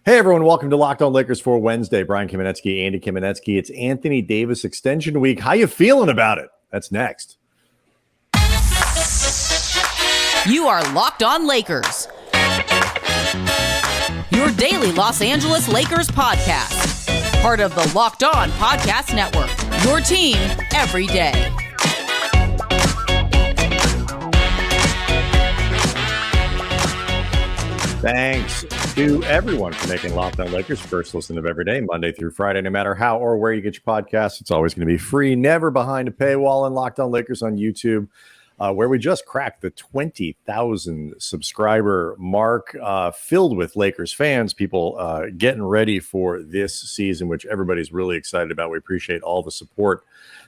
Hey, everyone. Welcome to Locked On Lakers for Wednesday. Brian Kamenetsky, Andy Kamenetsky. It's Anthony Davis Extension Week. How you feeling about it? That's next. You are Locked On Lakers, your daily Los Angeles Lakers podcast. Part of the Locked On Podcast Network, your team every day. Thanks to everyone for making Locked On Lakers first listen of every day, Monday through Friday. No matter how or where you get your podcasts, it's always going to be free, never behind a paywall. And Locked On Lakers on YouTube, where we just cracked the 20,000 subscriber mark, filled with Lakers fans, people getting ready for this season, which everybody's really excited about. We appreciate all the support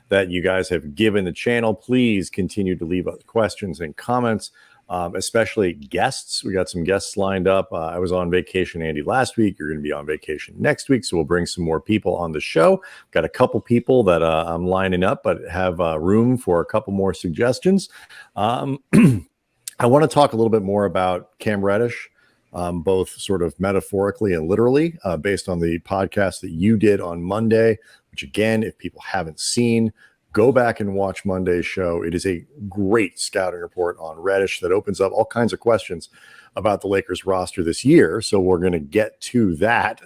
that you guys have given the channel. Please continue to leave questions and comments. Especially guests. We got some guests lined up. I was on vacation, Andy, last week. You're going to be on vacation next week, so we'll bring some more people on the show. Got a couple people that I'm lining up, but have room for a couple more suggestions. I want to talk a little bit more about Cam Reddish, both sort of metaphorically and literally, based on the podcast that you did on Monday, which, again, if people haven't seen, go back and watch Monday's show. It is a great scouting report on Reddish that opens up all kinds of questions about the Lakers roster this year. So we're going to get to that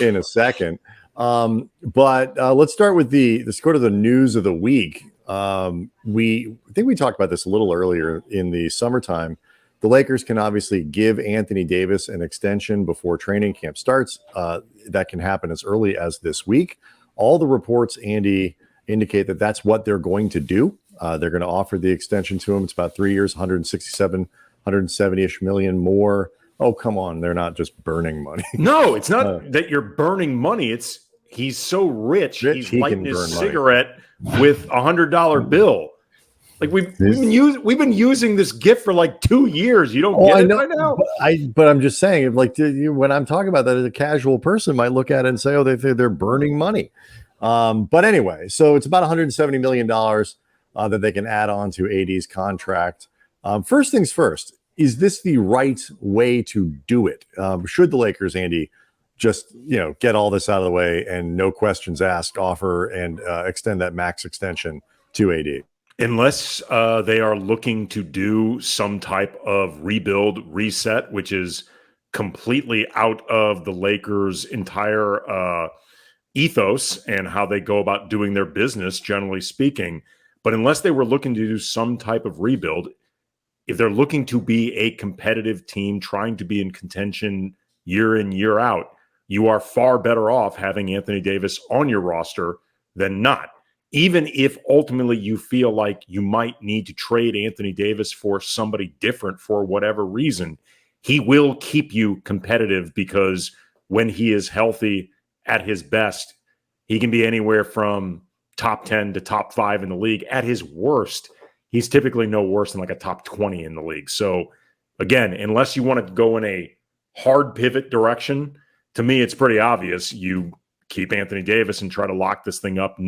in a second. But let's start with let's go to the news of the week. I think we talked about this a little earlier in the summertime. The Lakers can obviously give Anthony Davis an extension before training camp starts. That can happen as early as this week. All the reports, Andy, indicate that that's what they're going to do. They're going to offer the extension to him. It's about 3 years, 170-ish million more. Oh, come on. They're not just burning money. No, it's not that you're burning money. It's he's so rich he's lighting his cigarette with $100 bill. Like we've been using this gift for like 2 years. You don't get it by now. But I'm just saying, like, when I'm talking about that, a casual person might look at it and say, "Oh, they're burning money." But anyway, so it's about $170 million that they can add on to AD's contract. First things first, is this the right way to do it? Should the Lakers, Andy, just get all this out of the way and no questions asked, offer and extend that max extension to AD? Unless they are looking to do some type of rebuild, reset, which is completely out of the Lakers' entire ethos and how they go about doing their business, generally speaking. But unless they were looking to do some type of rebuild, if they're looking to be a competitive team, trying to be in contention year in, year out, you are far better off having Anthony Davis on your roster than not. Even if ultimately you feel like you might need to trade Anthony Davis for somebody different for whatever reason, he will keep you competitive because when he is healthy at his best, he can be anywhere from top 10 to top 5 in the league. At his worst, he's typically no worse than like a top 20 in the league. So again, unless you want to go in a hard pivot direction, to me, it's pretty obvious. You keep Anthony Davis and try to lock this thing up.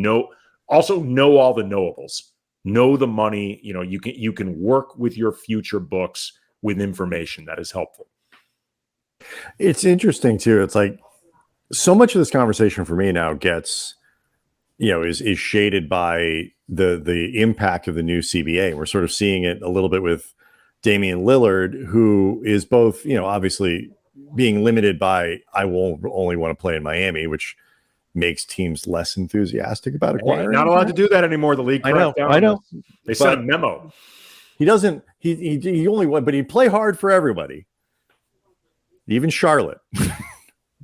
Also know all the knowables. Know the money. You can work with your future books with information that is helpful. It's interesting too. It's like so much of this conversation for me now gets, is shaded by the impact of the new CBA. We're sort of seeing it a little bit with Damian Lillard, who is both, obviously being limited by I will only want to play in Miami, which makes teams less enthusiastic about acquiring. Not allowed to do that anymore. The league. I know. They sent a memo. He doesn't. He only went, but he'd play hard for everybody, even Charlotte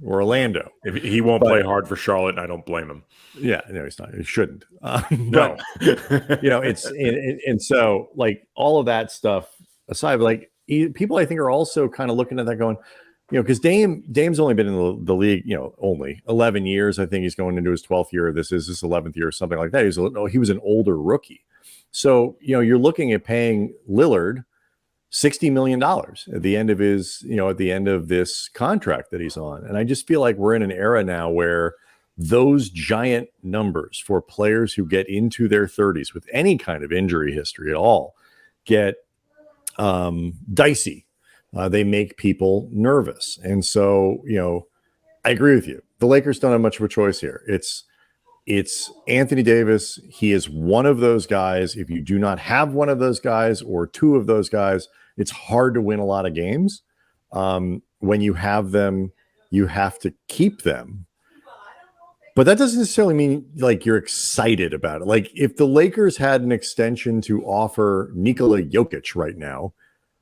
or Orlando. If he won't play hard for Charlotte, and I don't blame him. Yeah, no, he's not. He shouldn't. No, it's and so like all of that stuff aside, like people I think are also kind of looking at that going, because Dame's only been in the league, only 11 years. I think he's going into his 12th year. This is his 11th year or something like that. He was an older rookie. So, you're looking at paying Lillard $60 million at the end of this contract that he's on. And I just feel like we're in an era now where those giant numbers for players who get into their 30s with any kind of injury history at all get dicey They make people nervous. And so, I agree with you. The Lakers don't have much of a choice here. It's Anthony Davis. He is one of those guys. If you do not have one of those guys or two of those guys, it's hard to win a lot of games. When you have them, you have to keep them. But that doesn't necessarily mean like you're excited about it. Like if the Lakers had an extension to offer Nikola Jokic right now,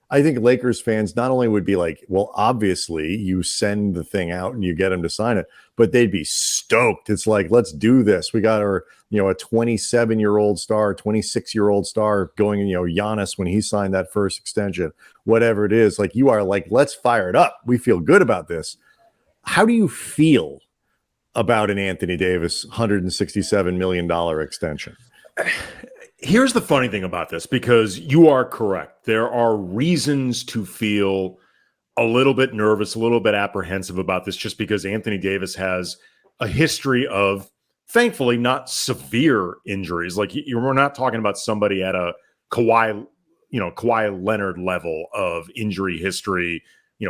I think Lakers fans not only would be like, well, obviously you send the thing out and you get him to sign it, but they'd be stoked. It's like, let's do this. We got our, a 27-year-old star, 26-year-old star going, Giannis when he signed that first extension, whatever it is. Like you are like, let's fire it up. We feel good about this. How do you feel about an Anthony Davis $167 million extension? Here's the funny thing about this, because you are correct. There are reasons to feel a little bit nervous, a little bit apprehensive about this, just because Anthony Davis has a history of, thankfully, not severe injuries. Like we're not talking about somebody at a Kawhi Leonard level of injury history,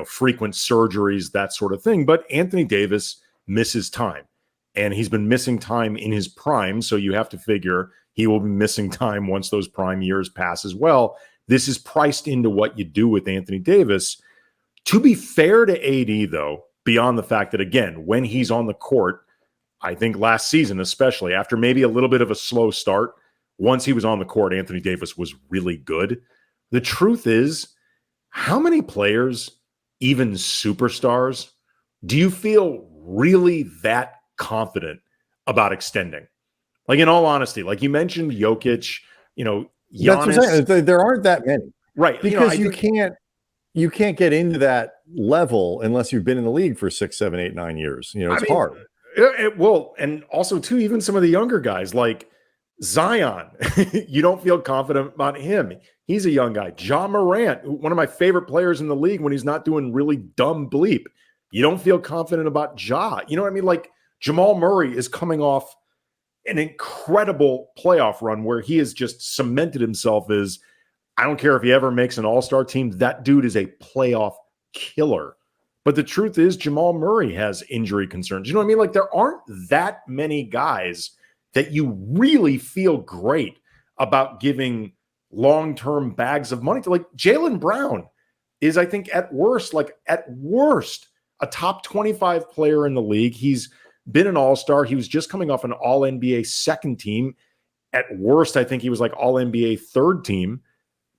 frequent surgeries, that sort of thing. But Anthony Davis misses time, and he's been missing time in his prime. So you have to figure he will be missing time once those prime years pass as well. This is priced into what you do with Anthony Davis. To be fair to AD, though, beyond the fact that, again, when he's on the court, I think last season, especially after maybe a little bit of a slow start, once he was on the court, Anthony Davis was really good. The truth is, how many players, even superstars, do you feel really that confident about extending? Like, in all honesty, like you mentioned Jokic, Giannis. That's what I'm saying. There aren't that many. Right. Because you can't get into that level unless you've been in the league for 6, 7, 8, 9 years. It's hard. Well, and also, too, even some of the younger guys like Zion, you don't feel confident about him. He's a young guy. Ja Morant, one of my favorite players in the league when he's not doing really dumb bleep. You don't feel confident about Ja. You know what I mean? Like Jamal Murray is coming off an incredible playoff run where he has just cemented himself as, I don't care if he ever makes an all-star team, that dude is a playoff killer. But the truth is, Jamal Murray has injury concerns. You know what I mean? Like there aren't that many guys that you really feel great about giving long-term bags of money to. Like Jaylen Brown is, I think, at worst, a top 25 player in the league. He's been an all-star. He was just coming off an all-NBA second team. At worst, I think he was like all-NBA third team.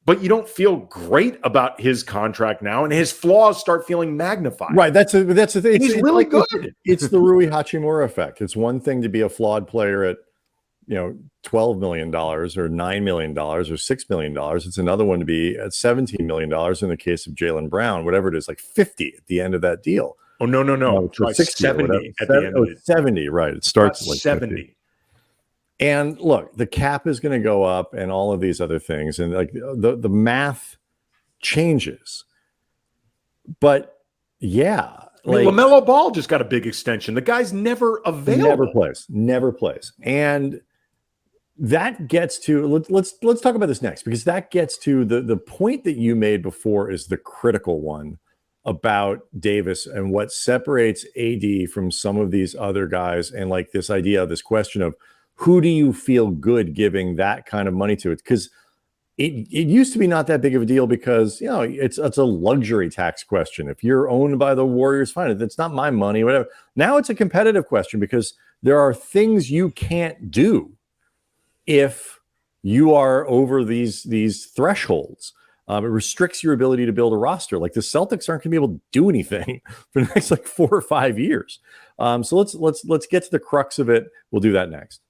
But you don't feel great about his contract now, and his flaws start feeling magnified. Right. That's the thing. He's really good. It's the Rui Hachimura effect. It's one thing to be a flawed player at, $12 million or $9 million or $6 million. It's another one to be at $17 million in the case of Jaylen Brown, whatever it is, like 50 at the end of that deal. Oh, no. It's like 70 at the end of it. 70, right. It starts at like 70. 50. And look, the cap is going to go up and all of these other things. And like the math changes. But yeah. LaMelo Ball just got a big extension. The guy's never available. Never plays. And that gets to, let's talk about this next, because that gets to the point that you made before is the critical one about Davis and what separates AD from some of these other guys. And like this idea of this question of, who do you feel good giving that kind of money to? It because it used to be not that big of a deal because it's a luxury tax question. If you're owned by the Warriors, fine. It's not my money, whatever. Now it's a competitive question because there are things you can't do if you are over these thresholds. It restricts your ability to build a roster. Like the Celtics aren't going to be able to do anything for the next 4 or 5 years. So let's get to the crux of it. We'll do that next.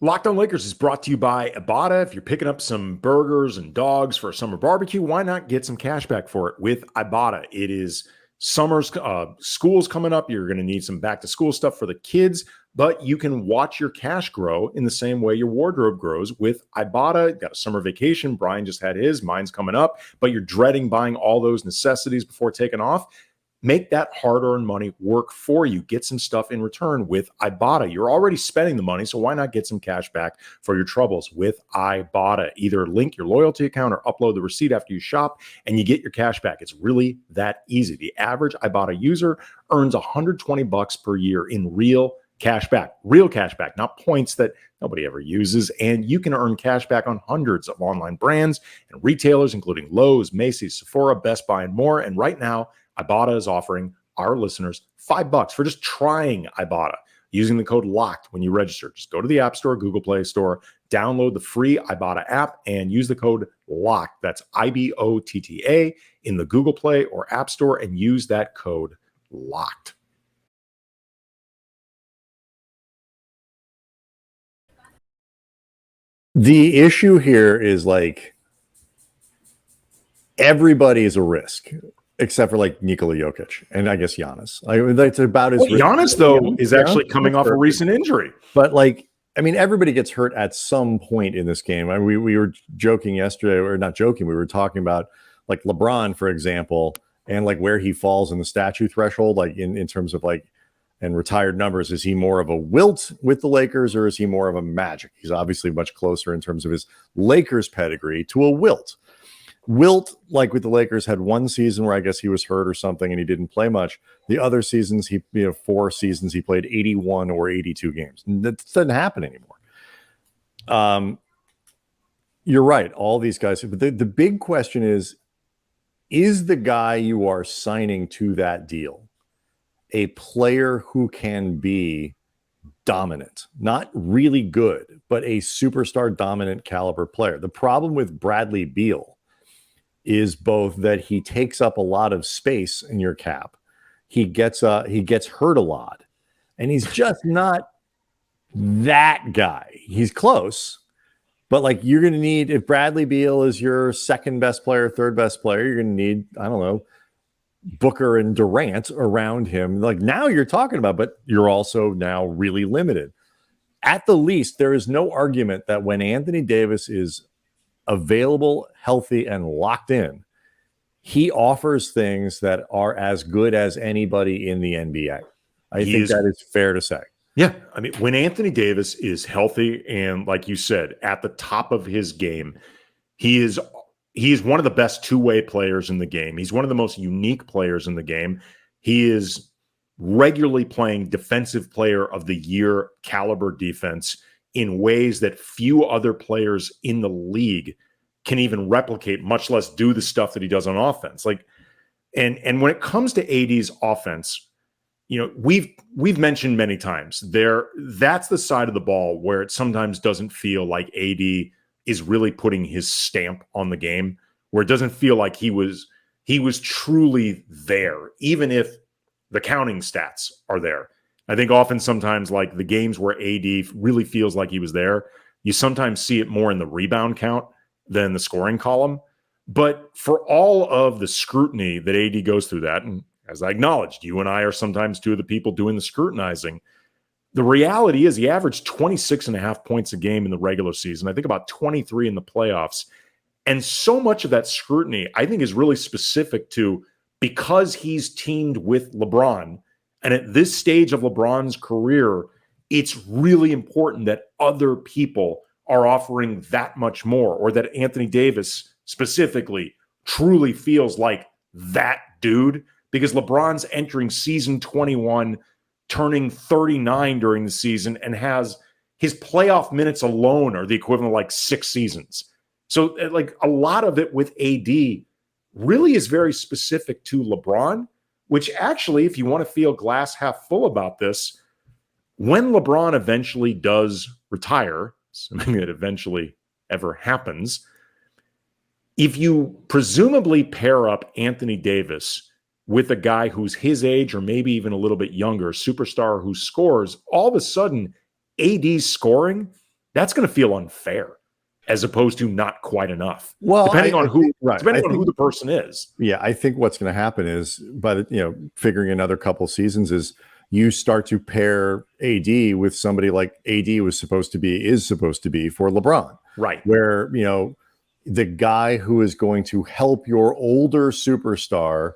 Locked On Lakers is brought to you by Ibotta. If you're picking up some burgers and dogs for a summer barbecue, why not get some cash back for it with Ibotta? It is summer's school's coming up. You're going to need some back to school stuff for the kids, but you can watch your cash grow in the same way your wardrobe grows with Ibotta. Got a summer vacation. Brian just had his. Mine's coming up, but you're dreading buying all those necessities before taking off. Make that hard-earned money work for you. Get some stuff in return with Ibotta. You're already spending the money, so why not get some cash back for your troubles with Ibotta? Either link your loyalty account or upload the receipt after you shop, and you get your cash back. It's really that easy. The average Ibotta user earns $120 per year in real cash back, not points that nobody ever uses. And you can earn cash back on hundreds of online brands and retailers, including Lowe's, Macy's, Sephora, Best Buy, and more. And right now, Ibotta is offering our listeners $5 for just trying Ibotta using the code LOCKED when you register. Just go to the App Store, Google Play Store, download the free Ibotta app, and use the code LOCKED. That's IBOTTA in the Google Play or App Store, and use that code LOCKED. The issue here is like everybody is a risk except for like Nikola Jokic and I guess Giannis. Like that's about as Giannis though is actually coming off a recent injury. But like, I mean, everybody gets hurt at some point in this game. I mean, we were joking yesterday, or not joking. We were talking about like LeBron, for example, and like where he falls in the statue threshold, like in terms of like and retired numbers. Is he more of a Wilt with the Lakers, or is he more of a Magic? He's obviously much closer in terms of his Lakers pedigree to a Wilt. Wilt, like with the Lakers, had one season where I guess he was hurt or something and he didn't play much. The other seasons, 4 seasons, he played 81 or 82 games. That doesn't happen anymore. You're right. All these guys. But the big question is the guy you are signing to that deal a player who can be dominant, not really good, but a superstar dominant caliber player? The problem with Bradley Beal is both that he takes up a lot of space in your cap. He gets hurt a lot, and he's just not that guy. He's close, but like you're going to need, if Bradley Beal is your second best player, third best player, you're going to need, I don't know, Booker and Durant around him. Like now you're talking about, but you're also now really limited. At the least, there is no argument that when Anthony Davis is available, healthy, and locked in, he offers things that are as good as anybody in the NBA. I think that is fair to say. Yeah. I mean, when Anthony Davis is healthy and, like you said, at the top of his game, he is one of the best two-way players in the game. He's one of the most unique players in the game. He is regularly playing defensive player of the year caliber defense in ways that few other players in the league can even replicate, much less do the stuff that he does on offense. Like, and when it comes to AD's offense, we've mentioned many times that's the side of the ball where it sometimes doesn't feel like AD is really putting his stamp on the game, where it doesn't feel like he was truly there, even if the counting stats are there. I think often sometimes like the games where AD really feels like he was there, you sometimes see it more in the rebound count than the scoring column. But for all of the scrutiny that AD goes through that, and as I acknowledged, you and I are sometimes two of the people doing the scrutinizing, the reality is he averaged 26.5 points a game in the regular season. I think about 23 in the playoffs. And so much of that scrutiny, I think, is really specific to because he's teamed with LeBron. And at this stage of LeBron's career, it's really important that other people are offering that much more, or that Anthony Davis specifically truly feels like that dude, because LeBron's entering season 21, turning 39 during the season, and has his playoff minutes alone are the equivalent of like 6 seasons. So like a lot of it with AD really is very specific to LeBron, which actually, if you want to feel glass half full about this, when LeBron eventually does retire, assuming it eventually ever happens, if you presumably pair up Anthony Davis with a guy who's his age or maybe even a little bit younger, superstar who scores, all of a sudden AD's scoring, that's going to feel unfair as opposed to not quite enough. Well, depending on who the person is. Yeah, I think what's going to happen is by figuring another couple seasons is you start to pair AD with somebody like AD is supposed to be for LeBron. Right. Where, the guy who is going to help your older superstar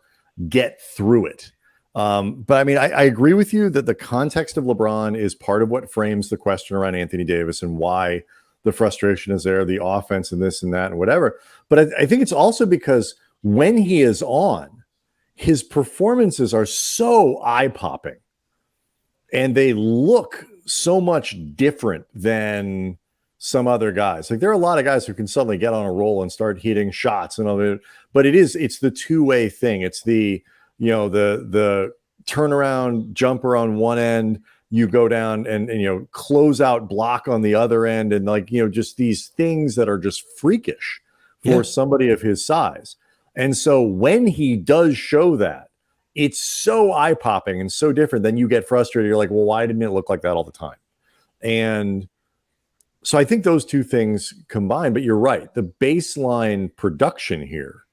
get through it. But I mean, I agree with you that the context of LeBron is part of what frames the question around Anthony Davis and why the frustration is there, the offense and this and that and whatever. But I think it's also because when he is on, his performances are so eye-popping and they look so much different than some other guys. Like there are a lot of guys who can suddenly get on a roll and start hitting shots and all that, but it's the two-way thing. It's the turnaround jumper on one end, you go down and close out block on the other end, and just these things that are just freakish for somebody of his size. And so when he does show that, it's so eye-popping and so different. Then you get frustrated. You're like, well, why didn't it look like that all the time? And so I think those two things combined, but you're right. The baseline production here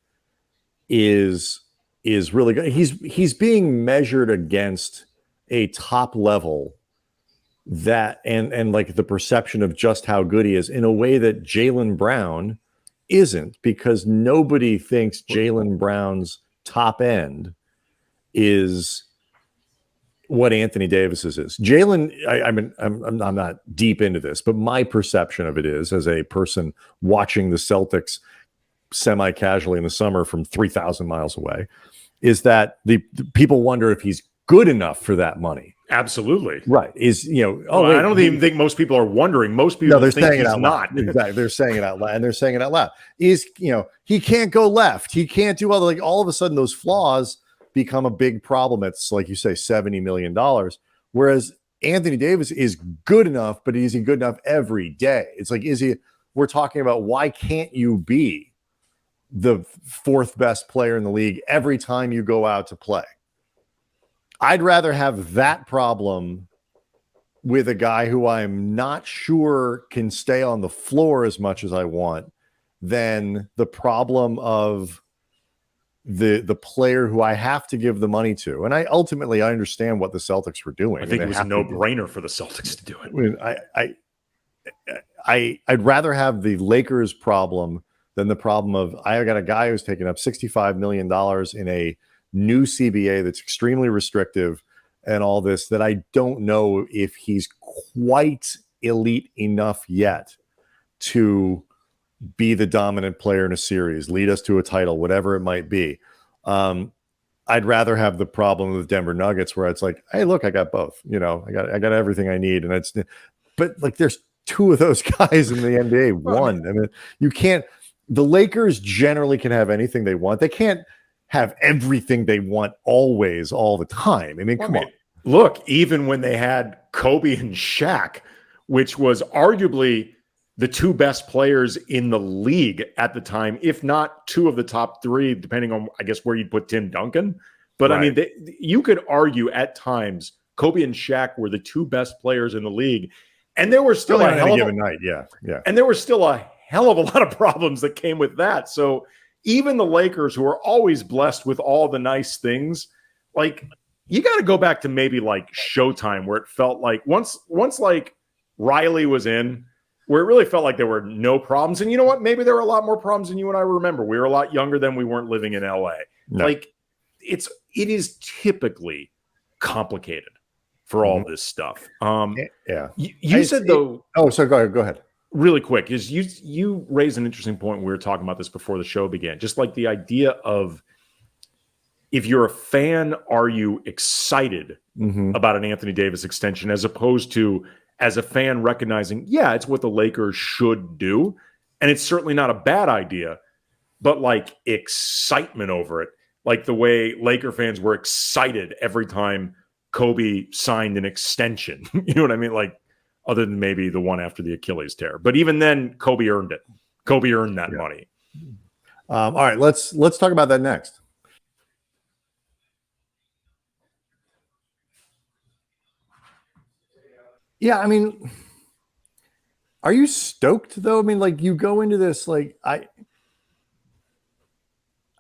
is really good. He's being measured against a top level that and like the perception of just how good he is in a way that Jaylen Brown isn't, because nobody thinks Jaylen Brown's top end is what Anthony Davis's is. Jaylen, I'm not deep into this, but my perception of it is, as a person watching the Celtics semi-casually in the summer from 3,000 miles away, is that the people wonder if he's good enough for that money. Absolutely. Right. I don't even think most people are wondering. Most people they're think saying he's it out not. loud. Exactly. They're saying it out loud, and they're saying it out loud. He can't go left. He can't do all of a sudden those flaws become a big problem. It's like you say, $70 million. Whereas Anthony Davis is good enough, but is he good enough every day? It's like, we're talking about, why can't you be the fourth best player in the league every time you go out to play? I'd rather have that problem with a guy who I'm not sure can stay on the floor as much as I want than the problem of the player who I have to give the money to. And I understand what the Celtics were doing. I think it was a no-brainer for the Celtics to do it. I'd rather have the Lakers problem than the problem of, I got a guy who's taking up $65 million in a new CBA that's extremely restrictive and all this, that I don't know if he's quite elite enough yet to be the dominant player in a series, lead us to a title, whatever it might be. I'd rather have the problem with Denver Nuggets where it's like, hey, look, I got both. I got everything I need, and but like there's two of those guys in the NBA. One, I mean, you can't. The Lakers generally can have anything they want. They can't have everything they want always, all the time. I mean, come on. Look, even when they had Kobe and Shaq, which was arguably the two best players in the league at the time, if not two of the top three, depending on, I guess, where you'd put Tim Duncan. But right. I mean, you could argue at times Kobe and Shaq were the two best players in the league, and there were still a hell of a night. Yeah. And there were still a hell of a lot of problems that came with that. So even the Lakers, who are always blessed with all the nice things, like, you got to go back to maybe like Showtime, where it felt like once like Riley was in, where it really felt like there were no problems. And you know what? Maybe there were a lot more problems than you and I remember. We were a lot younger then. We weren't living in LA. No. Like it is typically complicated for all this stuff. Yeah. You said though. Oh, so go ahead. Really quick, is you raised an interesting point. We were talking about this before the show began. Just like the idea of, if you're a fan, are you excited about an Anthony Davis extension, as opposed to, as a fan, recognizing, yeah, it's what the Lakers should do, and it's certainly not a bad idea, but like excitement over it, like the way Laker fans were excited every time Kobe signed an extension. You know what I mean? Like, other than maybe the one after the Achilles tear, but even then, Kobe earned it. Kobe earned that money. All right, let's talk about that next. Yeah, I mean, are you stoked though? I mean, like, you go into this like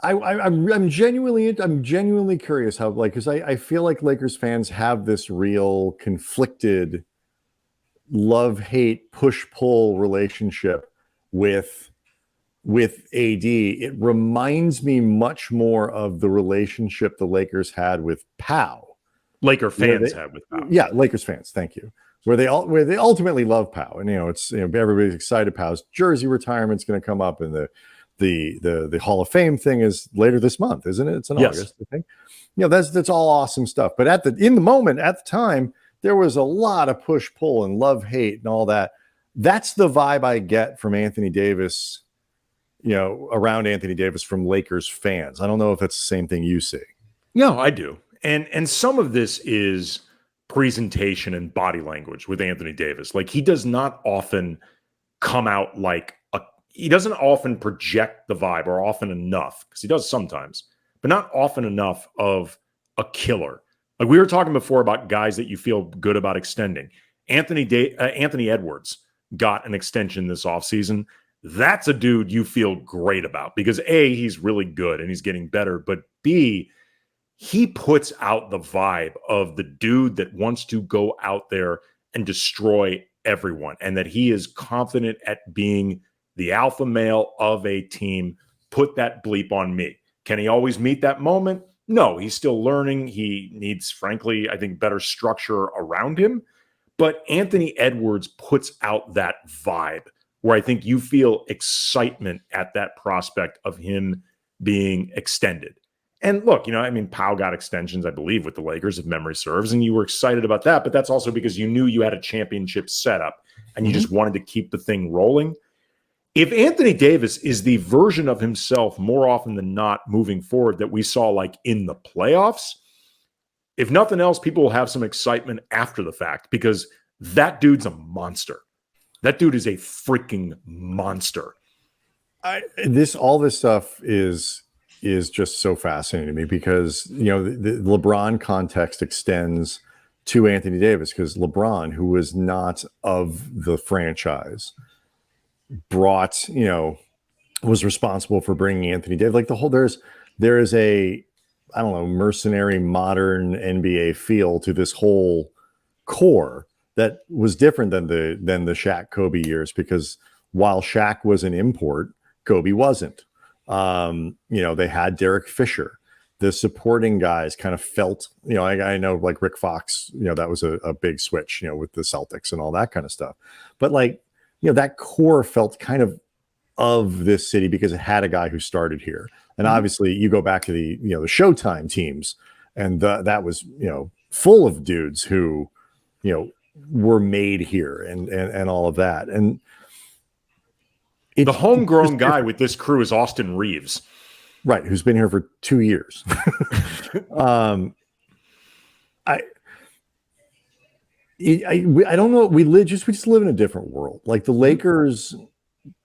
I'm genuinely curious how, like, because I feel like Lakers fans have this real conflicted love-hate, push-pull relationship with with AD, it reminds me much more of the relationship the Lakers had with Pau. Laker fans have with Pau. Yeah, Lakers fans, thank you. Where they ultimately love Pau. And it's everybody's excited. Pau's jersey retirement's going to come up, and the Hall of Fame thing is later this month, isn't it? It's in August, I think. That's all awesome stuff. But in the moment, at the time, there was a lot of push-pull and love-hate and all that. That's the vibe I get from Anthony Davis, around Anthony Davis from Lakers fans. I don't know if that's the same thing you see. No, I do. And some of this is presentation and body language with Anthony Davis. Like, he does not often come out he doesn't often project the vibe, or often enough, because he does sometimes, but not often enough of a killer. Like, we were talking before about guys that you feel good about extending. Anthony Edwards got an extension this offseason. That's a dude you feel great about because A, he's really good and he's getting better, but B, he puts out the vibe of the dude that wants to go out there and destroy everyone, and that he is confident at being the alpha male of a team. Put that bleep on me. Can he always meet that moment? No, he's still learning. He needs, frankly, I think, better structure around him. But Anthony Edwards puts out that vibe where I think you feel excitement at that prospect of him being extended. And look, Pau got extensions, I believe, with the Lakers, if memory serves, and you were excited about that. But that's also because you knew you had a championship setup and you just wanted to keep the thing rolling. If Anthony Davis is the version of himself more often than not moving forward that we saw like in the playoffs, if nothing else, people will have some excitement after the fact because that dude's a monster. That dude is a freaking monster. All this stuff is just so fascinating to me because, the LeBron context extends to Anthony Davis because LeBron, who was not of the franchise, was responsible for bringing Anthony Davis. Like there is a, I don't know, mercenary modern NBA feel to this whole core that was different than the Shaq Kobe years, because while Shaq was an import, Kobe wasn't. They had Derek Fisher. The supporting guys kind of felt, I know like Rick Fox, that was a big switch, with the Celtics and all that kind of stuff. But that core felt kind of this city because it had a guy who started here. And obviously you go back to the Showtime teams, and that was, full of dudes who, were made here and all of that. And the homegrown guy with this crew is Austin Reeves. Right, who's been here for 2 years. I don't know. We just live in a different world. Like the Lakers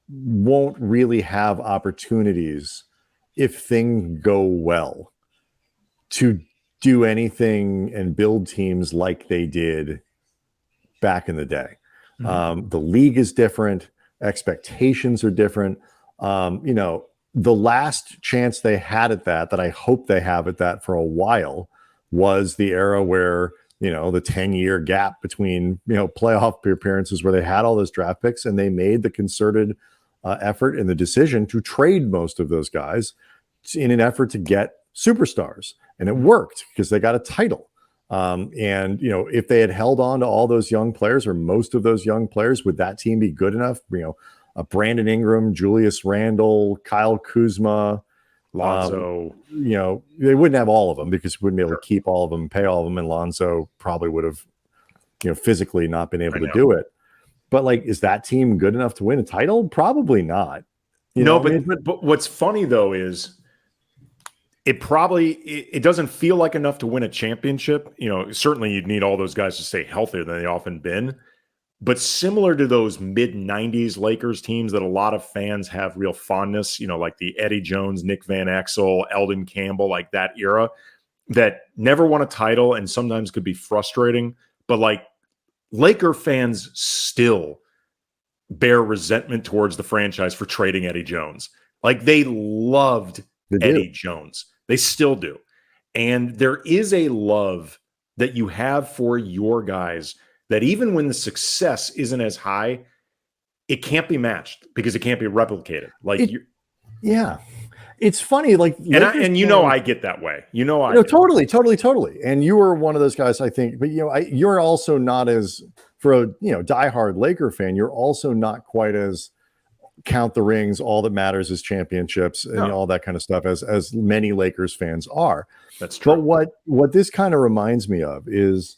won't really have opportunities if things go well to do anything and build teams like they did back in the day. The league is different. Expectations are different. The last chance they had at that I hope they have at that for a while, was the era where, the 10-year gap between, playoff appearances, where they had all those draft picks and they made the concerted effort and the decision to trade most of those guys in an effort to get superstars. And it worked because they got a title. If they had held on to all those young players, or most of those young players, would that team be good enough? Brandon Ingram, Julius Randle, Kyle Kuzma, Lonzo. They wouldn't have all of them because we wouldn't be able to keep all of them and pay all of them. And Lonzo probably would have, physically not been able to do it. But is that team good enough to win a title? Probably not. But what's funny though is it doesn't feel like enough to win a championship. Certainly you'd need all those guys to stay healthier than they often been. But similar to those mid-90s Lakers teams that a lot of fans have real fondness, like the Eddie Jones, Nick Van Exel, Eldon Campbell, like that era, that never won a title and sometimes could be frustrating. But Laker fans still bear resentment towards the franchise for trading Eddie Jones. They loved Eddie Jones. They still do. And there is a love that you have for your guys that even when the success isn't as high, it can't be matched because it can't be replicated. Like yeah. It's funny, like, and you know, I get that way. You know, totally. And you were one of those guys, I think. But you're also not as, for a diehard Laker fan, you're also not quite as count the rings. All that matters is championships and all that kind of stuff, as many Lakers fans are. That's true. But what this kind of reminds me of is,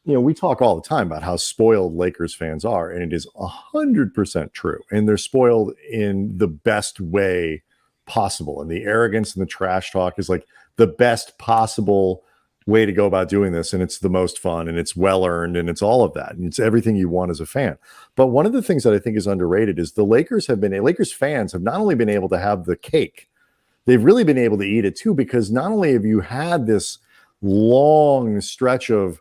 we talk all the time about how spoiled Lakers fans are, and it is 100% true. And they're spoiled in the best way possible, and the arrogance and the trash talk is like the best possible way to go about doing this, and it's the most fun, and it's well earned, and it's all of that, and it's everything you want as a fan. But one of the things that I think is underrated is Lakers fans have not only been able to have the cake, they've really been able to eat it too, because not only have you had this long stretch of,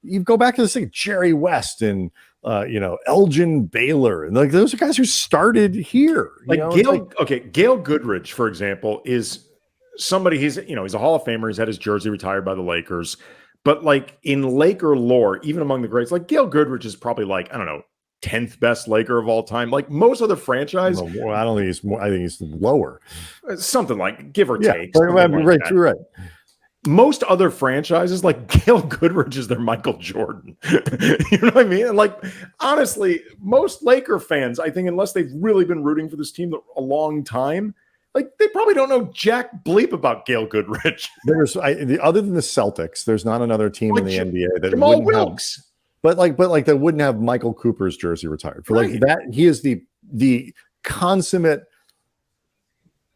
you go back to this thing, Jerry West and Elgin Baylor, and like those are guys who started here. Gail Goodrich, for example, is somebody. He's a Hall of Famer. He's had his jersey retired by the Lakers, but like in Laker lore, even among the greats, like Gail Goodrich is probably like, I don't know, 10th best Laker of all time. Like most other franchise, well, I don't think he's more. I think he's lower, something like give or take. Right. Most other franchises, like Gail Goodrich is their Michael Jordan. You know what I mean? And like, honestly, most Laker fans, I think, unless they've really been rooting for this team a long time, like they probably don't know jack bleep about Gail Goodrich. Other than the Celtics, there's not another team like in the NBA that Jamal wouldn't Wilkes. But that wouldn't have Michael Cooper's jersey retired for like that. He is the consummate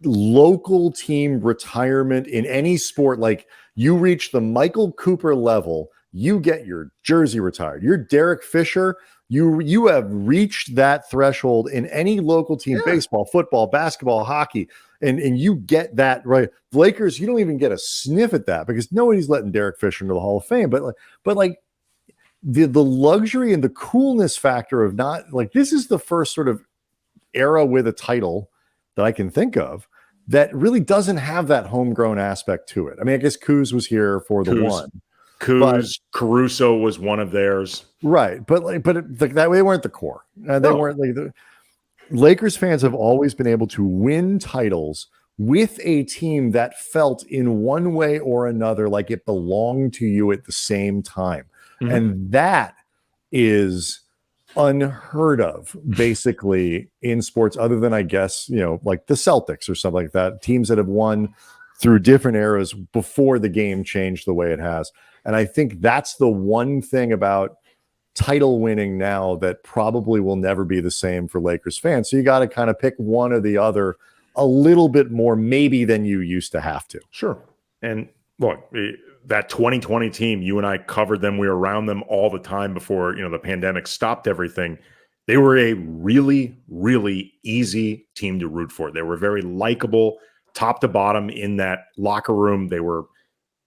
local team retirement in any sport. Like, you reach the Michael Cooper level, you get your jersey retired. You're Derek Fisher. You have reached that threshold in any local team, baseball, football, basketball, hockey, and you get that right. The Lakers, you don't even get a sniff at that because nobody's letting Derek Fisher into the Hall of Fame. But the luxury and the coolness factor of not, like, this is the first sort of era with a title that I can think of that really doesn't have that homegrown aspect to it. I mean, I guess Kuz was here for the one. Caruso was one of theirs. Right. But that way they weren't the core. Weren't like the Lakers fans have always been able to win titles with a team that felt in one way or another like it belonged to you at the same time. Mm-hmm. And that is unheard of basically in sports, other than, I guess, like the Celtics or something like that, teams that have won through different eras before the game changed the way it has. And I think that's the one thing about title winning now that probably will never be the same for Lakers fans. So you got to kind of pick one or the other a little bit more maybe than you used to have to. Sure. And look, that 2020 team, you and I covered them. We were around them all the time before, the pandemic stopped everything. They were a really, really easy team to root for. They were very likable, top to bottom in that locker room. They were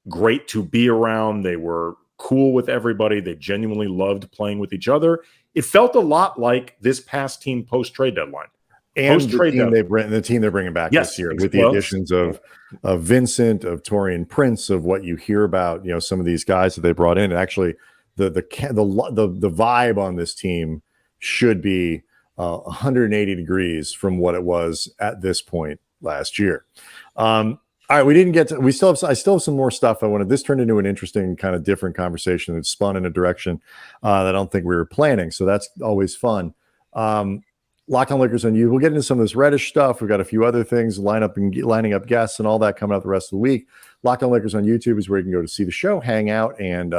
great to be around. They were cool with everybody. They genuinely loved playing with each other. It felt a lot like this past team post-trade deadline. And the team they're bringing back this year with the additions of Vincent, of Taurean Prince, of what you hear about, some of these guys that they brought in. And actually, the vibe on this team should be 180 degrees from what it was at this point last year. All right, I still have some more stuff I wanted. This turned into an interesting kind of different conversation that spun in a direction that I don't think we were planning. So that's always fun. Locked On Lakers on you. We'll get into some of this Reddish stuff. We've got a few other things, lining up guests and all that coming out the rest of the week. Locked On Lakers on YouTube is where you can go to see the show, hang out, and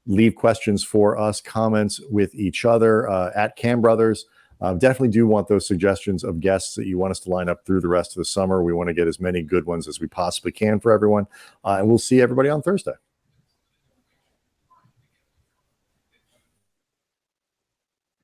leave questions for us, comments with each other at Cam Brothers. Definitely do want those suggestions of guests that you want us to line up through the rest of the summer. We want to get as many good ones as we possibly can for everyone. And we'll see everybody on Thursday.